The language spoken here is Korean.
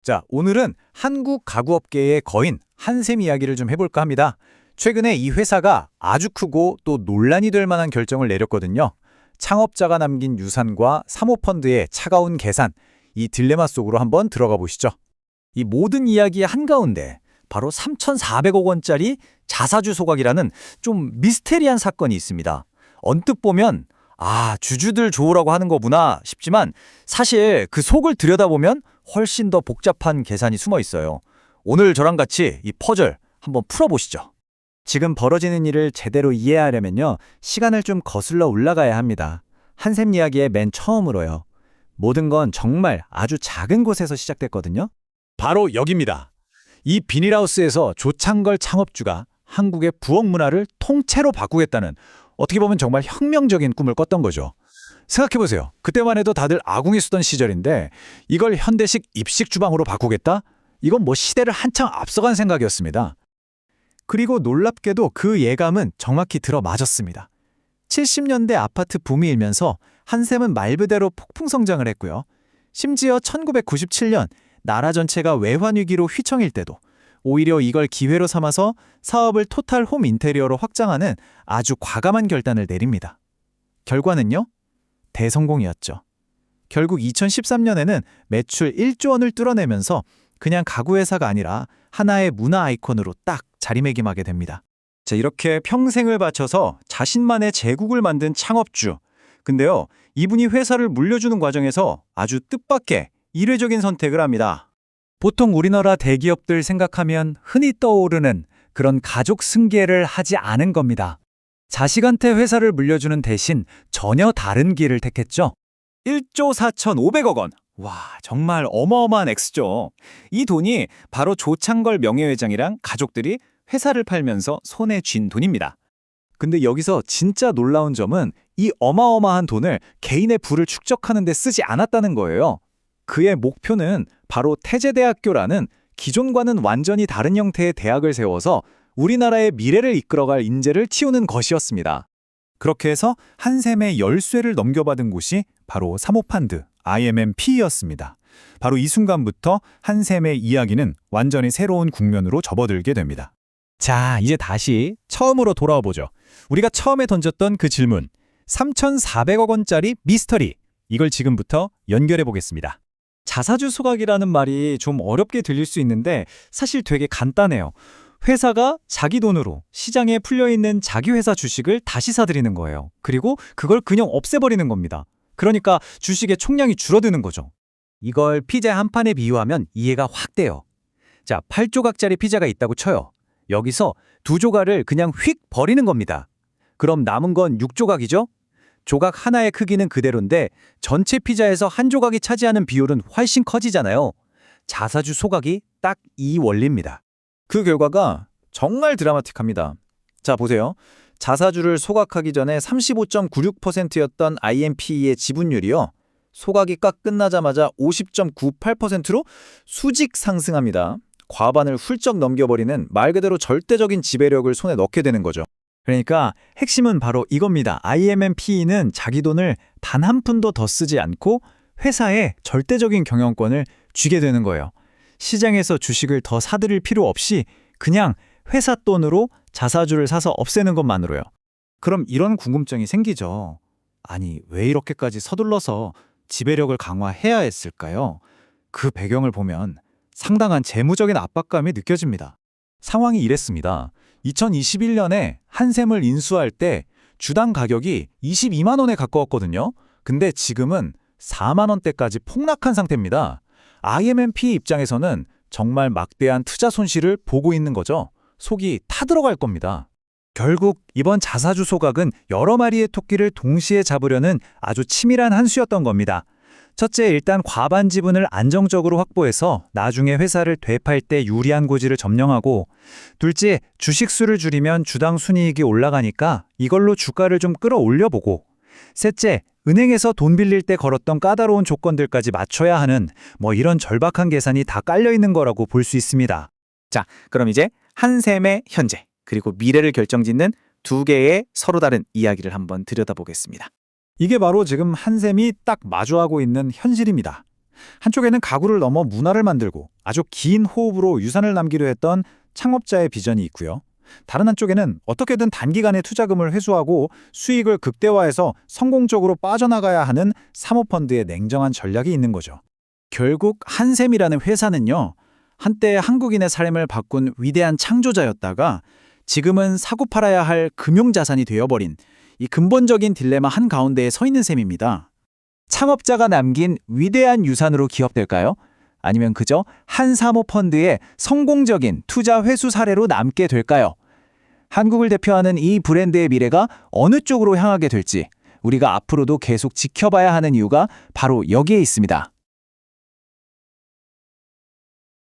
자, 오늘은 한국 가구업계의 거인 한샘 이야기를 좀 해볼까 합니다. 최근에 이 회사가 아주 크고 또 논란이 될 만한 결정을 내렸거든요. 창업자가 남긴 유산과 사모펀드의 차가운 계산, 이 딜레마 속으로 한번 들어가 보시죠. 이 모든 이야기의 한가운데 바로 3,400억 원짜리 자사주 소각이라는 좀 미스테리한 사건이 있습니다. 언뜻 보면 주주들 좋으라고 하는 거구나 싶지만 사실 그 속을 들여다보면 훨씬 더 복잡한 계산이 숨어 있어요. 오늘 저랑 같이 이 퍼즐 한번 풀어보시죠. 지금 벌어지는 일을 제대로 이해하려면요, 시간을 좀 거슬러 올라가야 합니다. 한샘 이야기의 맨 처음으로요. 모든 건 정말 아주 작은 곳에서 시작됐거든요. 바로 여기입니다. 이 비닐하우스에서 조창걸 창업주가 한국의 부엌 문화를 통째로 바꾸겠다는, 어떻게 보면 정말 혁명적인 꿈을 꿨던 거죠. 생각해보세요. 그때만 해도 다들 아궁이 쓰던 시절인데 이걸 현대식 입식 주방으로 바꾸겠다? 이건 뭐 시대를 한창 앞서간 생각이었습니다. 그리고 놀랍게도 그 예감은 정확히 들어맞았습니다. 70년대 아파트 붐이 일면서 한샘은 말 그대로 폭풍 성장을 했고요. 심지어 1997년 나라 전체가 외환위기로 휘청일 때도 오히려 이걸 기회로 삼아서 사업을 토탈 홈 인테리어로 확장하는 아주 과감한 결단을 내립니다. 결과는요? 대성공이었죠. 결국 2013년에는 매출 1조 원을 뚫어내면서 그냥 가구 회사가 아니라 하나의 문화 아이콘으로 딱 자리매김하게 됩니다. 자, 이렇게 평생을 바쳐서 자신만의 제국을 만든 창업주. 근데요, 이분이 회사를 물려주는 과정에서 아주 뜻밖의 이례적인 선택을 합니다. 보통 우리나라 대기업들 생각하면 흔히 떠오르는 그런 가족 승계를 하지 않은 겁니다. 자식한테 회사를 물려주는 대신 전혀 다른 길을 택했죠. 1조 4,500억 원. 와, 정말 어마어마한 액수죠. 이 돈이 바로 조창걸 명예회장이랑 가족들이 회사를 팔면서 손에 쥔 돈입니다. 근데 여기서 진짜 놀라운 점은 이 어마어마한 돈을 개인의 부를 축적하는 데 쓰지 않았다는 거예요. 그의 목표는 바로 태제대학교라는 기존과는 완전히 다른 형태의 대학을 세워서 우리나라의 미래를 이끌어갈 인재를 키우는 것이었습니다. 그렇게 해서 한샘의 열쇠를 넘겨받은 곳이 바로 사모펀드 IMMP였습니다. 바로 이 순간부터 한샘의 이야기는 완전히 새로운 국면으로 접어들게 됩니다. 자, 이제 다시 처음으로 돌아와 보죠. 우리가 처음에 던졌던 그 질문, 3,400억 원짜리 미스터리, 이걸 지금부터 연결해 보겠습니다. 자사주 소각이라는 말이 좀 어렵게 들릴 수 있는데 사실 되게 간단해요. 회사가 자기 돈으로 시장에 풀려있는 자기 회사 주식을 다시 사들이는 거예요. 그리고 그걸 그냥 없애버리는 겁니다. 그러니까 주식의 총량이 줄어드는 거죠. 이걸 피자 한 판에 비유하면 이해가 확 돼요. 자, 8조각짜리 피자가 있다고 쳐요. 여기서 2조각을 그냥 휙 버리는 겁니다. 그럼 남은 건 6조각이죠? 조각 하나의 크기는 그대로인데 전체 피자에서 한 조각이 차지하는 비율은 훨씬 커지잖아요. 자사주 소각이 딱 이 원리입니다. 그 결과가 정말 드라마틱합니다. 자, 보세요. 자사주를 소각하기 전에 35.96%였던 IMPE의 지분율이요, 소각이 딱 끝나자마자 50.98%로 수직 상승합니다. 과반을 훌쩍 넘겨버리는 말 그대로 절대적인 지배력을 손에 넣게 되는 거죠. 그러니까 핵심은 바로 이겁니다. IMMPE는 자기 돈을 단 한 푼도 더 쓰지 않고 회사에 절대적인 경영권을 쥐게 되는 거예요. 시장에서 주식을 더 사들일 필요 없이 그냥 회사 돈으로 자사주를 사서 없애는 것만으로요. 그럼 이런 궁금증이 생기죠. 아니, 왜 이렇게까지 서둘러서 지배력을 강화해야 했을까요? 그 배경을 보면 상당한 재무적인 압박감이 느껴집니다. 상황이 이랬습니다. 2021년에 한샘을 인수할 때 주당 가격이 22만 원에 가까웠거든요. 근데 지금은 4만 원대까지 폭락한 상태입니다. IMMP 입장에서는 정말 막대한 투자 손실을 보고 있는 거죠. 속이 타들어갈 겁니다. 결국 이번 자사주 소각은 여러 마리의 토끼를 동시에 잡으려는 아주 치밀한 한 수였던 겁니다. 첫째, 일단 과반 지분을 안정적으로 확보해서 나중에 회사를 되팔 때 유리한 고지를 점령하고, 둘째, 주식수를 줄이면 주당 순이익이 올라가니까 이걸로 주가를 좀 끌어올려보고, 셋째, 은행에서 돈 빌릴 때 걸었던 까다로운 조건들까지 맞춰야 하는 이런 절박한 계산이 다 깔려있는 거라고 볼 수 있습니다. 자, 그럼 이제 한샘의 현재 그리고 미래를 결정짓는 두 개의 서로 다른 이야기를 한번 들여다보겠습니다. 이게 바로 지금 한샘이 딱 마주하고 있는 현실입니다. 한쪽에는 가구를 넘어 문화를 만들고 아주 긴 호흡으로 유산을 남기려 했던 창업자의 비전이 있고요. 다른 한쪽에는 어떻게든 단기간에 투자금을 회수하고 수익을 극대화해서 성공적으로 빠져나가야 하는 사모펀드의 냉정한 전략이 있는 거죠. 결국 한샘이라는 회사는요, 한때 한국인의 삶을 바꾼 위대한 창조자였다가 지금은 사고 팔아야 할 금융자산이 되어버린 이 근본적인 딜레마 한가운데에 서 있는 셈입니다. 창업자가 남긴 위대한 유산으로 기억될까요? 아니면 그저 한 사모펀드의 성공적인 투자 회수 사례로 남게 될까요? 한국을 대표하는 이 브랜드의 미래가 어느 쪽으로 향하게 될지 우리가 앞으로도 계속 지켜봐야 하는 이유가 바로 여기에 있습니다.